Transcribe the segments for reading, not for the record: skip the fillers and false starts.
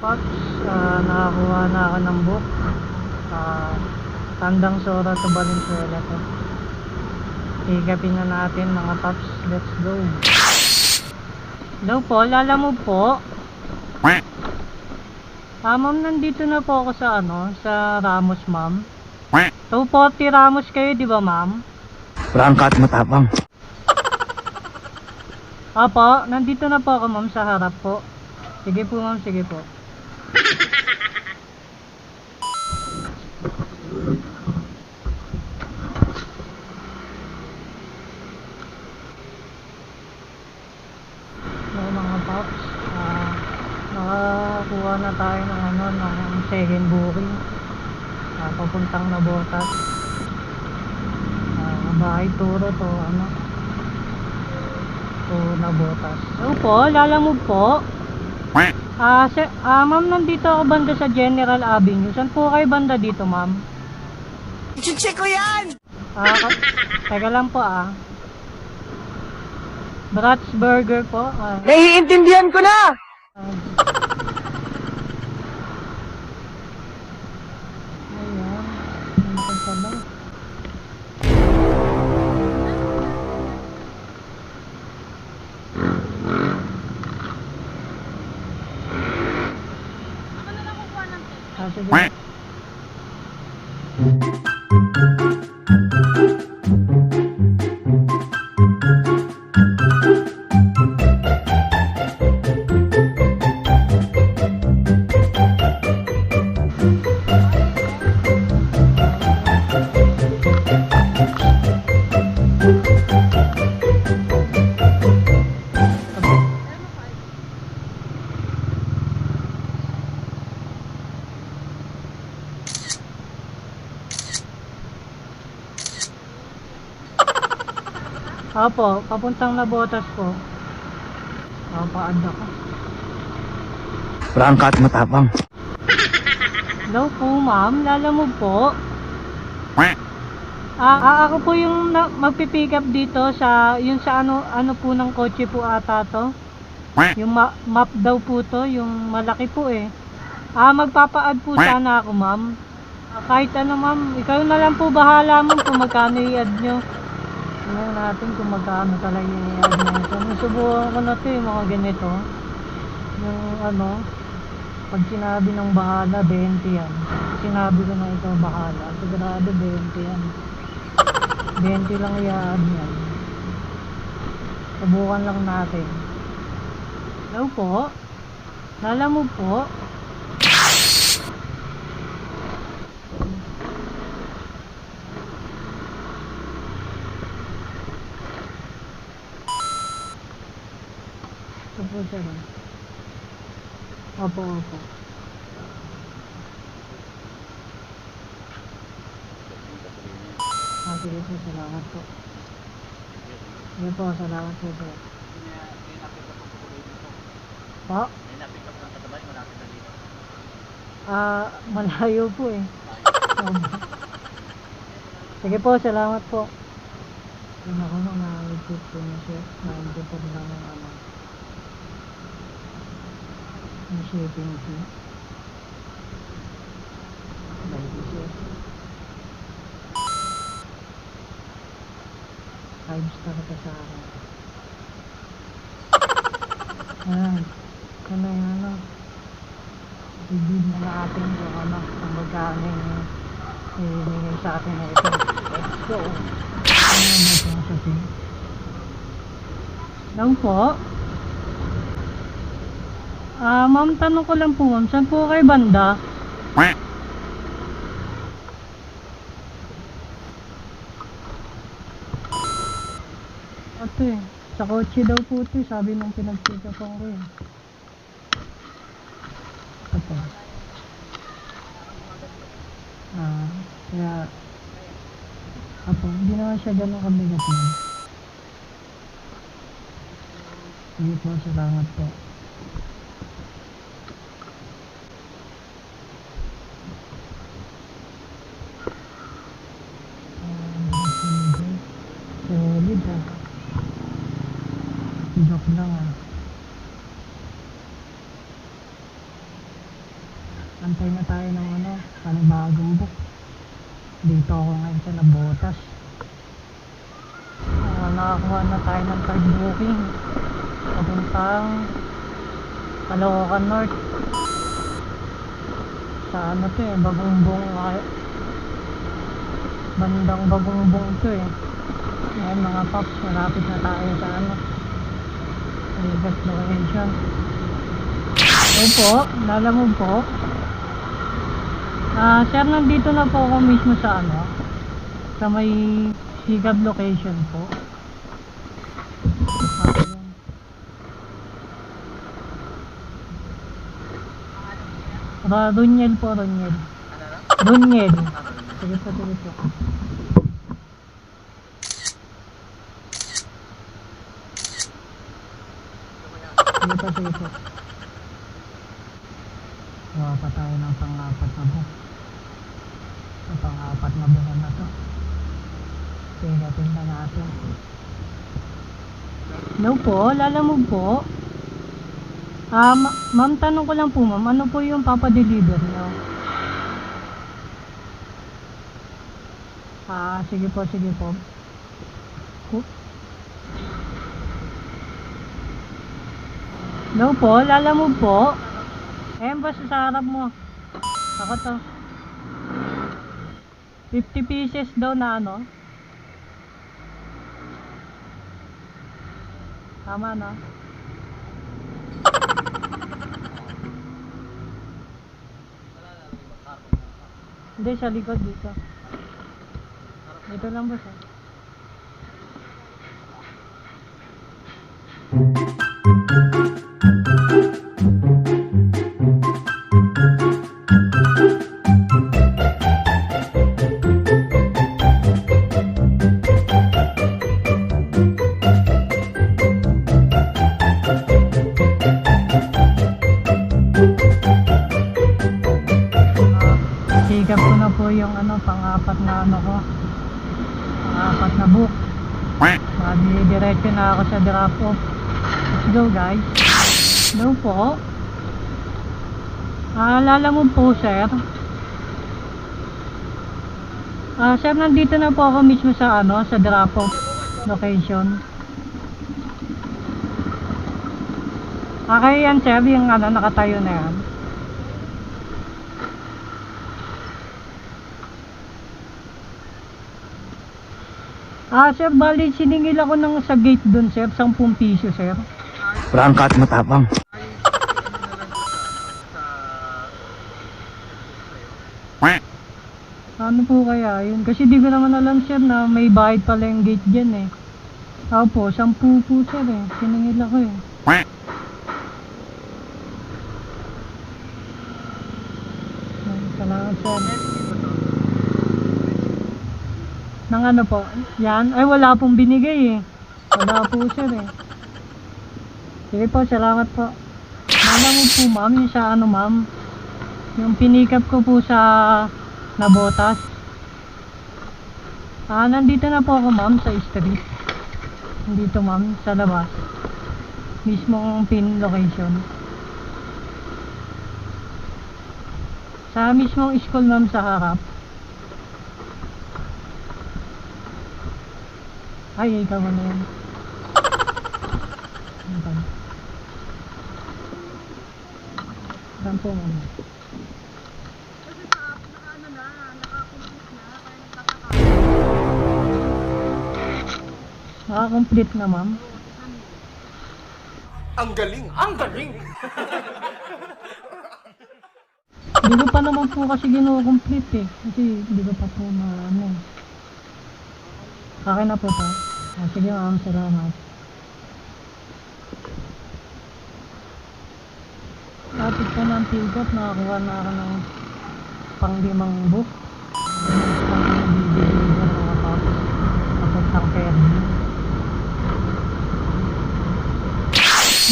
Pops, nakakuha na ako ng book. Tandang Sora to Valenzuela to. Higapin na natin mga Pops. Let's go. Hello po, lalamove po. Ma'am, nandito na po ako sa Ramos, ma'am. 240 Ramos kayo, di ba, ma'am? Prangka at matapang. Opo, nandito na po ako, ma'am, sa harap po. Sige po, ma'am, sige po. So, mga Pops, nakakuha na tayo ng second booking. Papuntang Nabotas. Bahay turo to, to Nabotas. So po, lalamove po. Ma'am, nandito ako banda sa General Avenue. Saan po kayo banda dito, ma'am? I-check ko yan! Teka lang po, Bratz Burger po. Naiintindihan ko na! Ayan. Ano pa ba? Sige. Opo, papuntang Nabotas po. Paad ako. Prangka at matapang. Hello po, ma'am. Lalamove po. Ako po yung magpipick up dito sa ano po ng kotse po ata to. Yung map daw po to, yung malaki po eh. Magpapaad po sana ako, ma'am. Kahit ano, ma'am. Ikaw na lang po bahala, ma'am, kung magkano i-add nyo. Tingnan natin kung magkano talaga i-add nyo ito. Nasubukan ko na ito yung mga ganito. Yung pag sinabi ng bahala, 20 yan. Sinabi ko na ito bahala. Sigurado 20 yan. 20 lang i-add yan. Subukan lang natin. Hello po. Lalamove po. Ito po sir. Opo. Sige po, salamat po. Sige po, salamat po sir. Po? Malayo po eh. Sige po, salamat po. Yun ako nung na-repeat po niya siya. Na-repeat lang ng shipping fee. Thank you sir. 5 star ka sa akin. Yung i-bid na natin kung magkano yung sa atin na ito. Let's go. Lang po. Ma'am, tanong ko lang po, ma'am, saan po kayo banda? Ito sa kotse daw po ito, sabi nung pinag-check-up ko eh. Ito. Kaya, hindi naman siya ganun kabigat mo. Sige po, salamat po. Solid joke lang Antay na tayo ng ano, panibagong book. Dito ako ngayon sa Nabotas. Nakakuha na tayo ng card booking. Papuntang Caloocan North. Sa ano to eh, Bagungbong. Bandang Bagungbong to eh. Ayan mga paps, malapit na tayo sa ano. Ligas location. So po, lalamog po. Sir, nandito na po ako mismo sa ano, sa may Sigab location po. Runyel po, Runyel. Runyel. Sige po, sige po. Sige po, sige po. Gawa pa tayo ng pang-apat na buwan. Sa pang-apat na buwan na to. Tingnan na natin. Hello po, lalamog po. Ma'am, tanong ko lang po ma'am, ano po yung papadeliver nyo? Sige po, sige po. Hello po, lalamog po. Ayan ba sa harap mo? Ako to. 50 pieces daw na ano? Tama na. Hindi, sa likod dito. Dito lang boss eh. Sikap ko na po yung ano, pang-apat na ano ko. Pang-apat na book. Diretso na ako sa drop off. Let's go guys. Hello po. Lalamog po sir. Sir, nandito na po ako mismo sa ano, sa drop off location. Kaya yan sir, yung ano, nakatayo na yan. Sir, bali siningil ako ng sa gate dun sir, 10 piso sir. Prangka at matapang. Ano po kaya yun? Kasi di ko naman alam sir na may bayad pala yung gate dyan eh. Opo, 10 po sir eh. Siningil ako eh. Salamat sir. Nang ano po? Yan? Ay wala pong binigay eh. Wala po sir eh. Sige po, salamat po. Malamang po ma'am, yung sa ano ma'am. Yung pinikap ko po sa Nabotas. Nandito na po ako ma'am sa street. Nandito ma'am, sa labas. Mismong pin location. Sa mismong school ma'am sa harap. Ay, ikaw na yan. Saan po ma'am? Naka-complete na ma'am. Ang galing! Ang galing! Hindi ko pa naman po kasi gino-complete eh. Kasi hindi ko pa po na ano. Akin na po pa. Sige ma'am, salamat. Tapos po ng tigot, nakakuha na ako ng pang-5 book. Papuntang Perdi.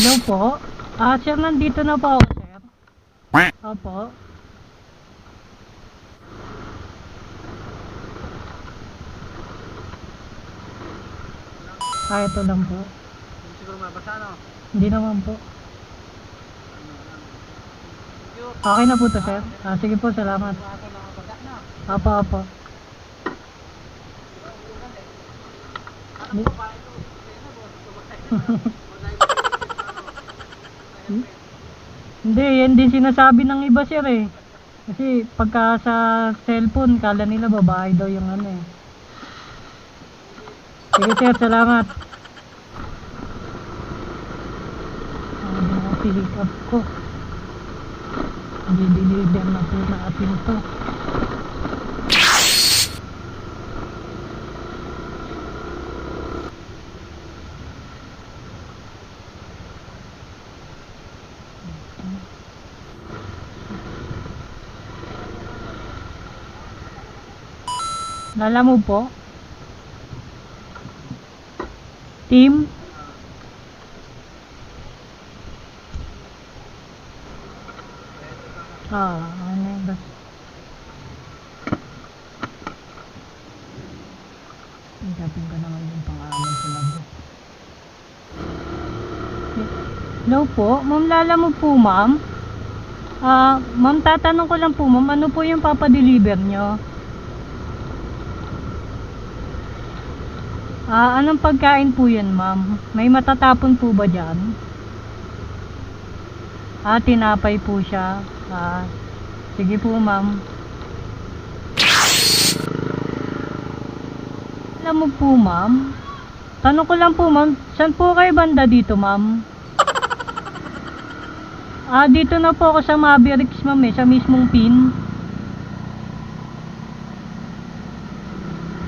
Hello po. Sir, nandito na po ako sir. Opo. Ito lang po. Siguro mabasa no? Hindi naman po. Medyo Okay na po to, sir. Sige po, salamat. Apo, apo. Hindi, yan din sinasabi ng iba, sir eh. Kasi pagka sa cellphone, kala nila babae daw yung ano eh. Sige, sir, salamat. Ano na pick up ko. Dideliver na po natin to. Lala mo po? Team? Ano yun ba? Igapin ko naman yung pangalan sa labo. Hello po? Ma'am, Lala mo po, ma'am? Ma'am, tatanong ko lang po, ma'am, ano po yung papadeliver nyo? Anong pagkain po yan, ma'am? May matatapon po ba dyan? Tinapay po siya. Sige po, ma'am. Alam mo po, ma'am? Tanong ko lang po, ma'am. Saan po kayo banda dito, ma'am? Dito na po ako sa Mavericks, ma'am, sa mismong pin.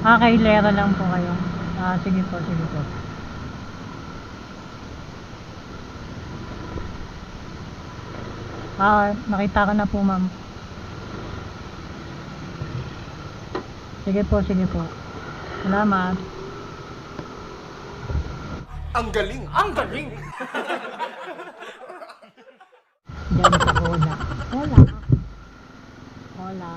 Kay Lera lang po kayo. Sige po, sige po. Nakita ko na po, ma'am. Sige po, sige po. Salamat. Ang galing! Ang galing! Diyan sa Hola. Hola. Hola.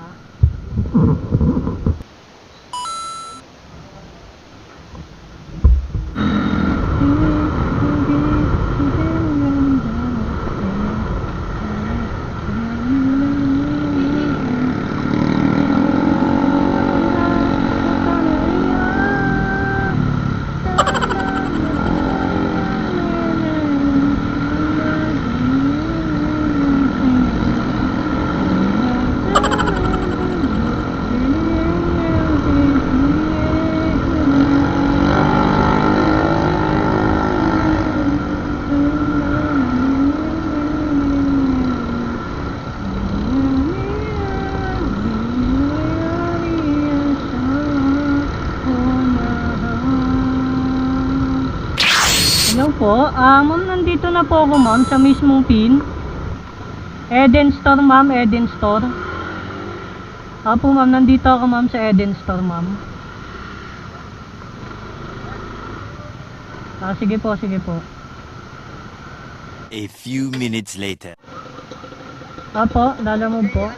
Hello po, ma'am, nandito na po ako, ma'am, sa mismong pin. Eden Store, ma'am, Eden Store. Apo, ma'am, nandito ako, ma'am, sa Eden Store, ma'am. Sige po, sige po. A few minutes later. Apo, Lala mo po.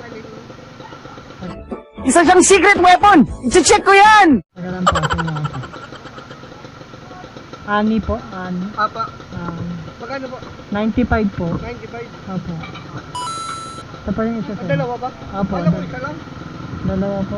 Isa siyang secret weapon! I-check ko yan! Tagalan po, sige po. Ani po, ani. Apa, magkano po? 95 po. 95. Apo. Ito pa yung isa, sir. Dalawa ba? Apo, Alam mo, isa lang. dalawa po.